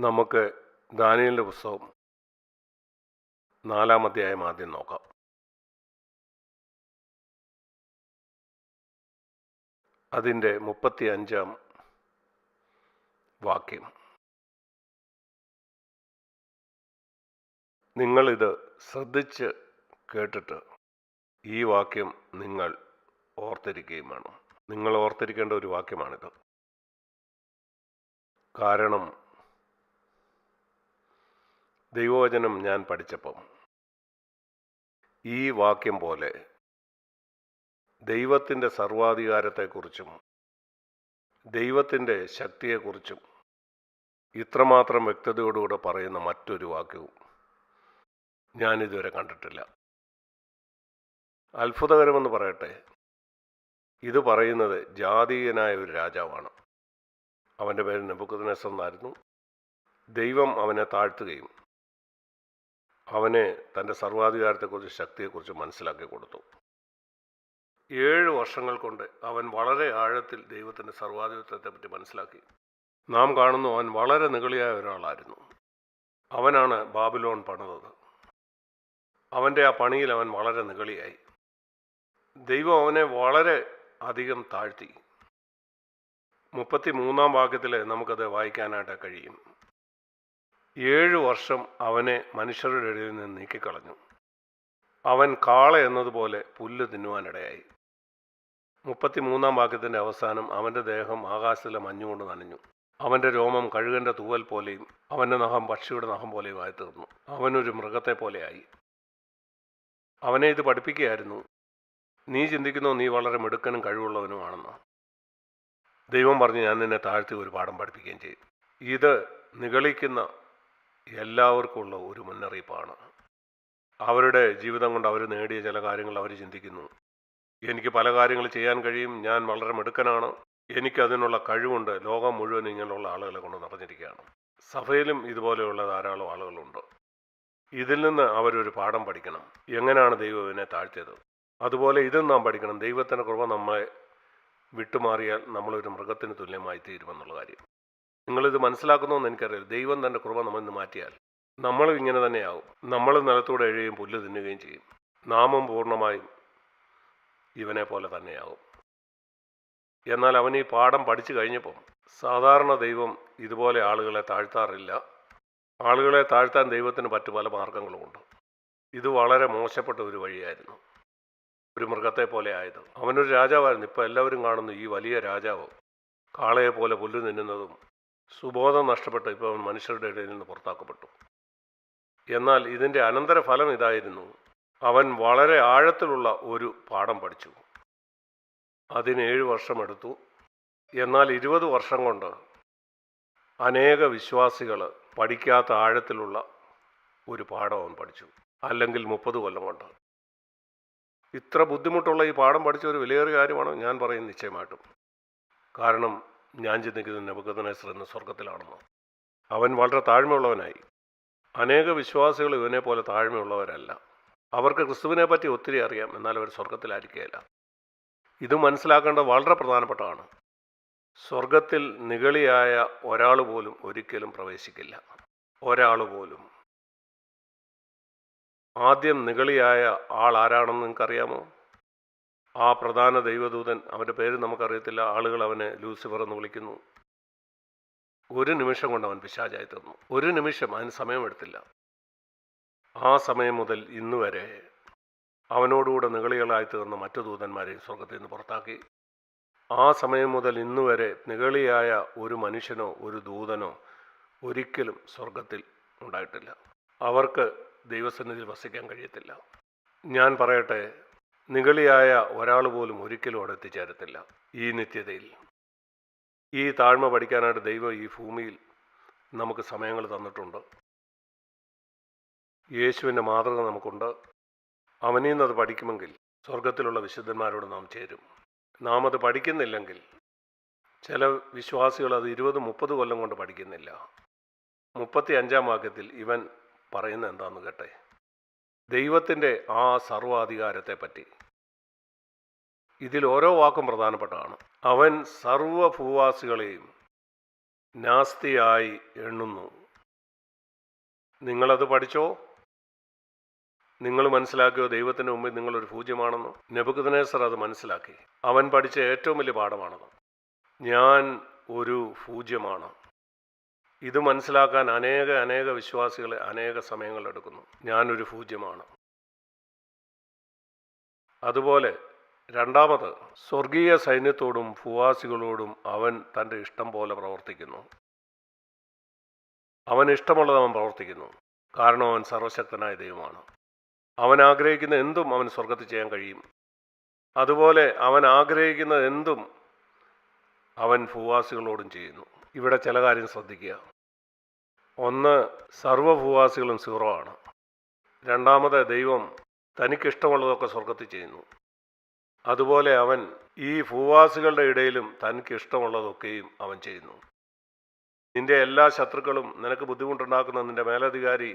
നമുക്ക് ദാനിയേലിൻ്റെ പുസ്തകം 4-ാം അധ്യായം ആദ്യം നോക്കാം. അതിൻ്റെ 35-ാം വാക്യം. നിങ്ങളിത് ശ്രദ്ധിച്ച് കേട്ടിട്ട് ഈ വാക്യം നിങ്ങൾ ഓർത്തിരിക്കുകയും വേണം. നിങ്ങൾ ഓർത്തിരിക്കേണ്ട ഒരു വാക്യമാണിത്. കാരണം ദൈവവചനം ഞാൻ പഠിച്ചപ്പം ഈ വാക്യം പോലെ ദൈവത്തിൻ്റെ സർവാധികാരത്തെക്കുറിച്ചും ദൈവത്തിൻ്റെ ശക്തിയെക്കുറിച്ചും ഇത്രമാത്രം വ്യക്തതയോടുകൂടെ പറയുന്ന മറ്റൊരു വാക്യവും ഞാനിതുവരെ കണ്ടിട്ടില്ല. അത്ഭുതകരമെന്ന് പറയട്ടെ, ഇത് പറയുന്നത് ജാതീയനായ ഒരു രാജാവാണ്. അവൻ്റെ പേര് നെബൂഖദ്നേസർ എന്നായിരുന്നു. ദൈവം അവനെ താഴ്ത്തുകയും അവനെ തൻ്റെ സർവാധികാരത്തെക്കുറിച്ച് ശക്തിയെക്കുറിച്ച് മനസ്സിലാക്കി കൊടുത്തു. 7 വർഷങ്ങൾ കൊണ്ട് അവൻ വളരെ ആഴത്തിൽ ദൈവത്തിൻ്റെ സർവാധിപത്യത്തെപ്പറ്റി മനസ്സിലാക്കി. നാം കാണുന്നു, അവൻ വളരെ നിഗളിയായ ഒരാളായിരുന്നു. അവനാണ് ബാബിലോൺ പണിതത്. അവൻ്റെ ആ പണിയിൽ അവൻ വളരെ നിഗളിയായി. ദൈവം അവനെ വളരെ അധികം താഴ്ത്തി. 33-ാം വാക്യത്തിൽ നമുക്കത് വായിക്കാനായിട്ട് കഴിയും. 7 വർഷം അവനെ മനുഷ്യരുടെ ഇടയിൽ നിന്ന് നീക്കിക്കളഞ്ഞു. അവൻ കാള എന്നതുപോലെ പുല്ല് തിന്നുവാനിടയായി. 33-ാം വാക്യത്തിൻ്റെ അവസാനം, അവൻ്റെ ദേഹം ആകാശത്തിലെ മഞ്ഞുകൊണ്ട് നനഞ്ഞു. അവൻ്റെ രോമം കഴുകൻ്റെ തൂവൽ പോലെയും അവൻ്റെ നഖം പക്ഷിയുടെ നഖം പോലെയും ആയി തീർന്നു. അവനൊരു മൃഗത്തെ പോലെയായി. അവനെ ഇത് പഠിപ്പിക്കുകയായിരുന്നു. നീ ചിന്തിക്കുന്നോ നീ വളരെ മിടുക്കനും കഴിവുള്ളവനുമാണെന്ന്. ദൈവം പറഞ്ഞ്, ഞാൻ നിന്നെ താഴ്ത്തി ഒരു പാഠം പഠിപ്പിക്കുകയും ചെയ്യും. ഇത് നിഗളിക്കുന്ന എല്ലാവർക്കുമുള്ള ഒരു മുന്നറിയിപ്പാണ്. അവരുടെ ജീവിതം കൊണ്ട് അവർ നേടിയ ചില കാര്യങ്ങൾ അവർ ചിന്തിക്കുന്നു, എനിക്ക് പല കാര്യങ്ങൾ ചെയ്യാൻ കഴിയും, ഞാൻ വളരെ മിടുക്കനാണ്, എനിക്കതിനുള്ള കഴിവുണ്ട്. ലോകം മുഴുവൻ ഇങ്ങനെയുള്ള ആളുകളെ കൊണ്ട് നിറഞ്ഞിരിക്കുകയാണ്. സഭയിലും ഇതുപോലെയുള്ള ധാരാളം ആളുകളുണ്ട്. ഇതിൽ നിന്ന് അവരൊരു പാഠം പഠിക്കണം. എങ്ങനെയാണ് ദൈവം ഇതിനെ താഴ്ത്തിയത്, അതുപോലെ ഇതും നാം പഠിക്കണം. ദൈവത്തിൻ്റെ കൃപ നമ്മളെ വിട്ടുമാറിയാൽ നമ്മളൊരു മൃഗത്തിന് തുല്യമായി തീരുമെന്നുള്ള കാര്യം നിങ്ങളിത് മനസ്സിലാക്കുന്നതെന്ന് എനിക്കറിയാം. ദൈവം തൻ്റെ കൃപ നമ്മളിൽ നിന്ന് മാറ്റിയാൽ നമ്മളും ഇങ്ങനെ തന്നെയാവും. നമ്മൾ നിലത്തൂടെ എഴുകയും പുല്ല് തിന്നുകയും ചെയ്യും. നാമം പൂർണ്ണമായും ഇവനെ പോലെ തന്നെയാവും. എന്നാൽ അവൻ ഈ പാഠം പഠിച്ചു കഴിഞ്ഞപ്പം, സാധാരണ ദൈവം ഇതുപോലെ ആളുകളെ താഴ്ത്താറില്ല. ആളുകളെ താഴ്ത്താൻ ദൈവത്തിന് പല മാർഗങ്ങളുമുണ്ട്. ഇത് വളരെ മോശപ്പെട്ട ഒരു വഴിയായിരുന്നു. ഒരു മൃഗത്തെ പോലെ ആയത്. അവനൊരു രാജാവായിരുന്നു. ഇപ്പോൾ എല്ലാവരും കാണുന്നു ഈ വലിയ രാജാവ് കാളയെ പോലെ പുല്ല് തിന്നുന്നതും സുബോധം നഷ്ടപ്പെട്ട് ഇപ്പോൾ അവൻ മനുഷ്യരുടെ ഇടയിൽ നിന്ന് പുറത്താക്കപ്പെട്ടു. എന്നാൽ ഇതിൻ്റെ അനന്തരഫലം ഇതായിരുന്നു, അവൻ വളരെ ആഴത്തിലുള്ള ഒരു പാഠം പഠിച്ചു. അതിന് 7 വർഷമെടുത്തു. എന്നാൽ 20 വർഷം കൊണ്ട് അനേക വിശ്വാസികൾ പഠിക്കാത്ത ആഴത്തിലുള്ള ഒരു പാഠം അവൻ പഠിച്ചു. അല്ലെങ്കിൽ 30 കൊല്ലം കൊണ്ട്. ഇത്ര ബുദ്ധിമുട്ടുള്ള ഈ പാഠം പഠിച്ച ഒരു വിലയേറിയ കാര്യമാണ് ഞാൻ പറയുന്നത് നിശ്ചയമായിട്ടും. കാരണം ഞാൻ ചിന്തിക്കുന്നത് നെബൂഖദ്നേസർ എന്ന സ്വർഗത്തിലാണെന്ന്. അവൻ വളരെ താഴ്മയുള്ളവനായി. അനേക വിശ്വാസികൾ ഇവനെ പോലെ താഴ്മയുള്ളവരല്ല. അവർക്ക് ക്രിസ്തുവിനെ പറ്റി ഒത്തിരി അറിയാം, എന്നാൽ അവർ സ്വർഗത്തിലായിരിക്കുകയില്ല. ഇത് മനസ്സിലാക്കേണ്ടത് വളരെ പ്രധാനപ്പെട്ടതാണ്. സ്വർഗത്തിൽ നിഗളിയായ ഒരാൾ പോലും ഒരിക്കലും പ്രവേശിക്കില്ല. ഒരാൾ പോലും. ആദ്യം നിഗളിയായ ആൾ ആരാണെന്ന് നിങ്ങൾക്കറിയാമോ? ആ പ്രധാന ദൈവദൂതൻ, അവൻ്റെ പേര് നമുക്കറിയത്തില്ല. ആളുകൾ അവനെ ലൂസിഫർ എന്ന് വിളിക്കുന്നു. ഒരു നിമിഷം കൊണ്ട് അവൻ പിശാചായി തീർന്നു. ഒരു നിമിഷം, അതിന് സമയമെടുത്തില്ല. ആ സമയം മുതൽ ഇന്ന് വരെ അവനോടുകൂടെ നിഗളികളായി തീർന്ന മറ്റു ദൂതന്മാരെയും സ്വർഗത്തിൽ നിന്ന് പുറത്താക്കി. ആ സമയം മുതൽ ഇന്ന് വരെ നിഗളിയായ ഒരു മനുഷ്യനോ ഒരു ദൂതനോ ഒരിക്കലും സ്വർഗത്തിൽ ഉണ്ടായിട്ടില്ല. അവർക്ക് ദൈവസന്നിധിയിൽ വസിക്കാൻ കഴിയത്തില്ല. ഞാൻ പറയട്ടെ, നിഗളിയായ ഒരാൾ പോലും ഒരിക്കലും അവിടെ എത്തിച്ചേരത്തില്ല ഈ നിത്യതയിൽ. ഈ താഴ്മ പഠിക്കാനായിട്ട് ദൈവം ഈ ഭൂമിയിൽ നമുക്ക് സമയങ്ങൾ തന്നിട്ടുണ്ട്. യേശുവിൻ്റെ മാതൃക നമുക്കുണ്ട്. അവനിൽ നിന്നത് പഠിക്കുമെങ്കിൽ സ്വർഗത്തിലുള്ള വിശുദ്ധന്മാരോട് നാം ചേരും. നാം അത് പഠിക്കുന്നില്ലെങ്കിൽ, ചില വിശ്വാസികൾ അത് 20-30 കൊല്ലം കൊണ്ട് പഠിക്കുന്നില്ല. 35-ാം വാക്യത്തിൽ ഇവൻ പറയുന്നത് എന്താണെന്ന് കേട്ടെ. ദൈവത്തിൻ്റെ ആ സർവാധികാരത്തെപ്പറ്റി. ഇതിൽ ഓരോ വാക്കും പ്രധാനപ്പെട്ടതാണ്. അവൻ സർവഭൂവാസികളെയും നാസ്തിയായി എണ്ണുന്നു. നിങ്ങളത് പഠിച്ചോ? നിങ്ങൾ മനസ്സിലാക്കിയോ ദൈവത്തിന് മുമ്പിൽ നിങ്ങളൊരു പൂജ്യമാണെന്ന്? നെബൂഖദ്നേസർ അത് മനസ്സിലാക്കി. അവൻ പഠിച്ച ഏറ്റവും വലിയ പാഠമാണത്. ഞാൻ ഒരു പൂജ്യമാണ്. ഇത് മനസ്സിലാക്കാൻ അനേക വിശ്വാസികളെ അനേക സമയങ്ങളെടുക്കുന്നു. ഞാനൊരു പൂജ്യമാണ്. അതുപോലെ രണ്ടാമത്, സ്വർഗീയ സൈന്യത്തോടും ഭൂവാസികളോടും അവൻ തൻ്റെ ഇഷ്ടം പോലെ പ്രവർത്തിക്കുന്നു. അവൻ ഇഷ്ടമുള്ളത് അവൻ പ്രവർത്തിക്കുന്നു. കാരണം അവൻ സർവശക്തനായ ദൈവമാണ്. അവൻ ആഗ്രഹിക്കുന്ന എന്തും അവൻ സ്വർഗത്തിൽ ചെയ്യാൻ കഴിയും. അതുപോലെ അവൻ ആഗ്രഹിക്കുന്ന എന്തും അവൻ ഭൂവാസികളോടും ചെയ്യുന്നു. ഇവിടെ ചില കാര്യം ശ്രദ്ധിക്കുക. ഒന്ന്, സർവ്വഭൂവാസികളും 0 ആണ്. രണ്ടാമത്, ദൈവം തനിക്കിഷ്ടമുള്ളതൊക്കെ സ്വർഗത്തിൽ ചെയ്യുന്നു. അതുപോലെ അവൻ ഈ ഭൂവാസികളുടെ ഇടയിലും തനിക്കിഷ്ടമുള്ളതൊക്കെയും അവൻ ചെയ്യുന്നു. നിന്റെ എല്ലാ ശത്രുക്കളും, നിനക്ക് ബുദ്ധിമുട്ടുണ്ടാക്കുന്ന നിന്റെ മേലധികാരി,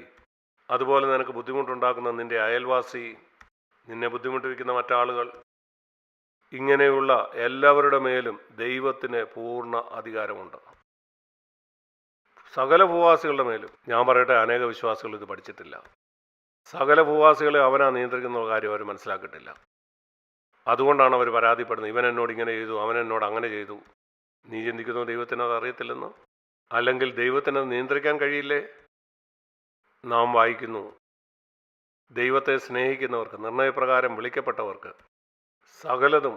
അതുപോലെ നിനക്ക് ബുദ്ധിമുട്ടുണ്ടാക്കുന്ന നിന്റെ അയൽവാസി, നിന്നെ ബുദ്ധിമുട്ടിരിക്കുന്ന മറ്റാളുകൾ, ഇങ്ങനെയുള്ള എല്ലാവരുടെ മേലും ദൈവത്തിന് പൂർണ്ണ അധികാരമുണ്ട്. സകല ഭൂവാസികളുടെ മേലും. ഞാൻ പറയട്ടെ, അനേക വിശ്വാസികൾ ഇത് പഠിച്ചിട്ടില്ല. സകല ഭൂവാസികളെ അവനാ നിയന്ത്രിക്കുന്ന കാര്യം അവർ മനസ്സിലാക്കിയിട്ടില്ല. അതുകൊണ്ടാണ് അവർ പരാതിപ്പെടുന്നത്. ഇവൻ എന്നോട് ഇങ്ങനെ ചെയ്തു, അവൻ എന്നോട് അങ്ങനെ ചെയ്തു. നീ ചിന്തിക്കുന്നു ദൈവത്തിന് അത് അറിയത്തില്ലെന്ന്? അല്ലെങ്കിൽ ദൈവത്തിന് അത് നിയന്ത്രിക്കാൻ കഴിയില്ലേ? നാം വായിക്കുന്നു, ദൈവത്തെ സ്നേഹിക്കുന്നവർക്ക്, നിർണയപ്രകാരം വിളിക്കപ്പെട്ടവർക്ക് സകലതും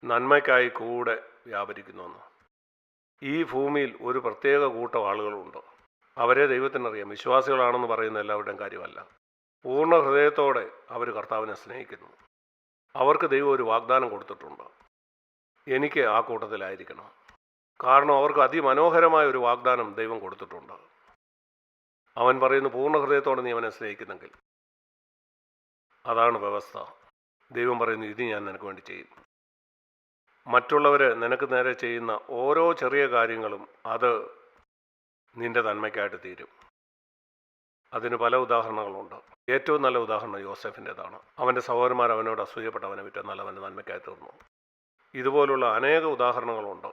നന്മയ്ക്കായി കൂടെ വ്യാപരിക്കുന്നുവെന്ന്. ഈ ഭൂമിയിൽ ഒരു പ്രത്യേക കൂട്ടം ആളുകളുണ്ട്. അവരെ ദൈവത്തിനറിയാം. വിശ്വാസികളാണെന്ന് പറയുന്ന എല്ലാവരുടെയും കാര്യമല്ല. പൂർണ്ണ ഹൃദയത്തോടെ അവർ കർത്താവിനെ സ്നേഹിക്കുന്നു. അവർക്ക് ദൈവം ഒരു വാഗ്ദാനം കൊടുത്തിട്ടുണ്ട്. എനിക്ക് ആ കൂട്ടത്തിലായിരിക്കണം. കാരണം അവർക്ക് അതിമനോഹരമായ ഒരു വാഗ്ദാനം ദൈവം കൊടുത്തിട്ടുണ്ട്. അവൻ പറയുന്നു, പൂർണ്ണ ഹൃദയത്തോടെ നീ അവനെ സ്നേഹിക്കുന്നെങ്കിൽ. അതാണ് വ്യവസ്ഥ. ദൈവം പറയുന്നു, ഇത് ഞാൻ നിനക്ക് വേണ്ടി ചെയ്യും. മറ്റുള്ളവർ നിനക്ക് നേരെ ചെയ്യുന്ന ഓരോ ചെറിയ കാര്യങ്ങളും അത് നിന്റെ നന്മയ്ക്കായിട്ട് തീരും. അതിന് പല ഉദാഹരണങ്ങളുണ്ട്. ഏറ്റവും നല്ല ഉദാഹരണം യോസേഫിൻ്റെതാണ്. അവൻ്റെ സഹോദരന്മാർ അവനോട് അസൂയപ്പെട്ട് അവനെ വിറ്റ്, എന്നാൽ അവൻ്റെ നന്മയ്ക്കായി തീർന്നു. ഇതുപോലുള്ള അനേക ഉദാഹരണങ്ങളുണ്ട്.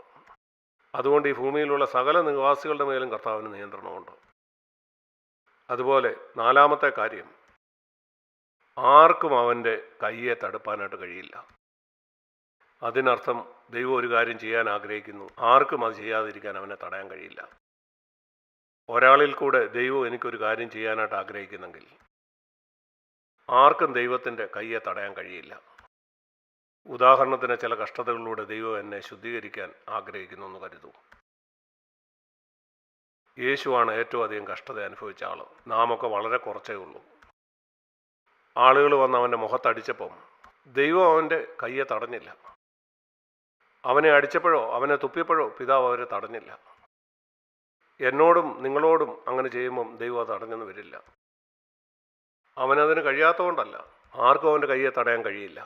അതുകൊണ്ട് ഈ ഭൂമിയിലുള്ള സകല നിവാസികളുടെ മേലും കർത്താവിന് നിയന്ത്രണമുണ്ട്. അതുപോലെ നാലാമത്തെ കാര്യം, ആർക്കും അവൻ്റെ കയ്യെ തടുപ്പാനായിട്ട് കഴിയില്ല. അതിനർത്ഥം ദൈവം ഒരു കാര്യം ചെയ്യാൻ ആഗ്രഹിക്കുന്നു, ആർക്കും അത് ചെയ്യാതിരിക്കാൻ അവനെ തടയാൻ കഴിയില്ല. ഒരാളിൽ കൂടെ ദൈവം എനിക്കൊരു കാര്യം ചെയ്യാനായിട്ട് ആഗ്രഹിക്കുന്നെങ്കിൽ ആർക്കും ദൈവത്തിൻ്റെ കയ്യെ തടയാൻ കഴിയില്ല. ഉദാഹരണത്തിന്, ചില കഷ്ടതകളിലൂടെ ദൈവം എന്നെ ശുദ്ധീകരിക്കാൻ ആഗ്രഹിക്കുന്നു എന്ന് കരുതൂ. യേശുവാണ് ഏറ്റവും അധികം കഷ്ടത അനുഭവിച്ച ആൾ. നാമൊക്കെ വളരെ കുറച്ചേ ഉള്ളൂ. ആളുകൾ വന്ന് അവൻ്റെ മുഖത്തടിച്ചപ്പം ദൈവം അവൻ്റെ കയ്യെ തടഞ്ഞില്ല. അവനെ അടിച്ചപ്പോഴോ അവനെ തുപ്പിയപ്പോഴോ പിതാവ് അവരെ തടഞ്ഞില്ല. എന്നോടും നിങ്ങളോടും അങ്ങനെ ചെയ്യുമ്പം ദൈവം അത് തടഞ്ഞെന്ന് വരില്ല. അവനതിന് കഴിയാത്തതുകൊണ്ടല്ല, ആർക്കും അവൻ്റെ കയ്യെ തടയാൻ കഴിയില്ല.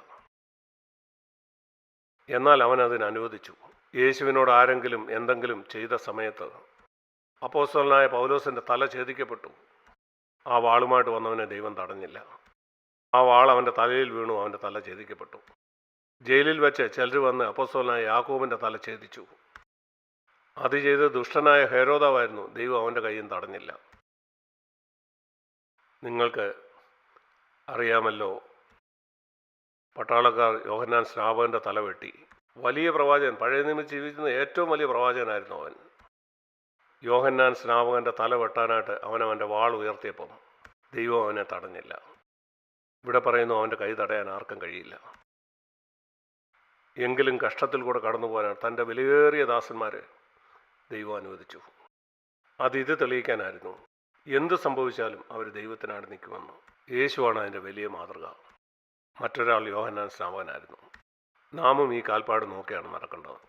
എന്നാൽ അവൻ അതിന് അനുവദിച്ചു. യേശുവിനോട് ആരെങ്കിലും എന്തെങ്കിലും ചെയ്ത സമയത്ത് അപ്പോസ്തലനായ പൗലോസിൻ്റെ തല ഛേദിക്കപ്പെട്ടു. ആ വാളുമായിട്ട് വന്നവനെ ദൈവം തടഞ്ഞില്ല. ആ വാൾ അവൻ്റെ തലയിൽ വീണു, അവൻ്റെ തല ഛേദിക്കപ്പെട്ടു. ജയിലിൽ വെച്ച് ചിലർ വന്ന് അപ്പോസ്തലനായ യാക്കോബിൻ്റെ തല ഛേദിച്ചു. അത് ചെയ്ത് ദുഷ്ടനായ ഹെരോദാവായിരുന്നു. ദൈവം അവൻ്റെ കയ്യും തടഞ്ഞില്ല. നിങ്ങൾക്ക് അറിയാമല്ലോ, പട്ടാളക്കാർ യോഹന്നാൻ സ്നാപകൻ്റെ തല വെട്ടി. വലിയ പ്രവാചകൻ, പഴയ നിയമത്തിൽ ജീവിക്കുന്ന ഏറ്റവും വലിയ പ്രവാചകനായിരുന്നു അവൻ. യോഹന്നാൻ സ്നാപകൻ്റെ തല വെട്ടാനായിട്ട് അവനവൻ്റെ വാൾ ഉയർത്തിയപ്പം ദൈവം അവനെ തടഞ്ഞില്ല. ഇവിടെ പറയുന്നു, അവൻ്റെ കൈ തടയാൻ ആർക്കും കഴിയില്ല. എങ്കിലും കഷ്ടത്തിൽ കൂടെ കടന്നു പോകാനാണ് തൻ്റെ വിലയേറിയ ദാസന്മാരെ ദൈവം അനുവദിച്ചു. ഇത് തെളിയിക്കാനായിരുന്നു. എന്ത് സംഭവിച്ചാലും അവർ ദൈവത്തിനാണ് നിൽക്കുമെന്ന്. യേശുവാണ് അതിൻ്റെ വലിയ മാതൃക. മറ്റൊരാൾ യോഹന്നാൻ സ്നാപകനായിരുന്നു. നാമും ഈ കാൽപ്പാട് നോക്കിയാണ് നടക്കേണ്ടത്.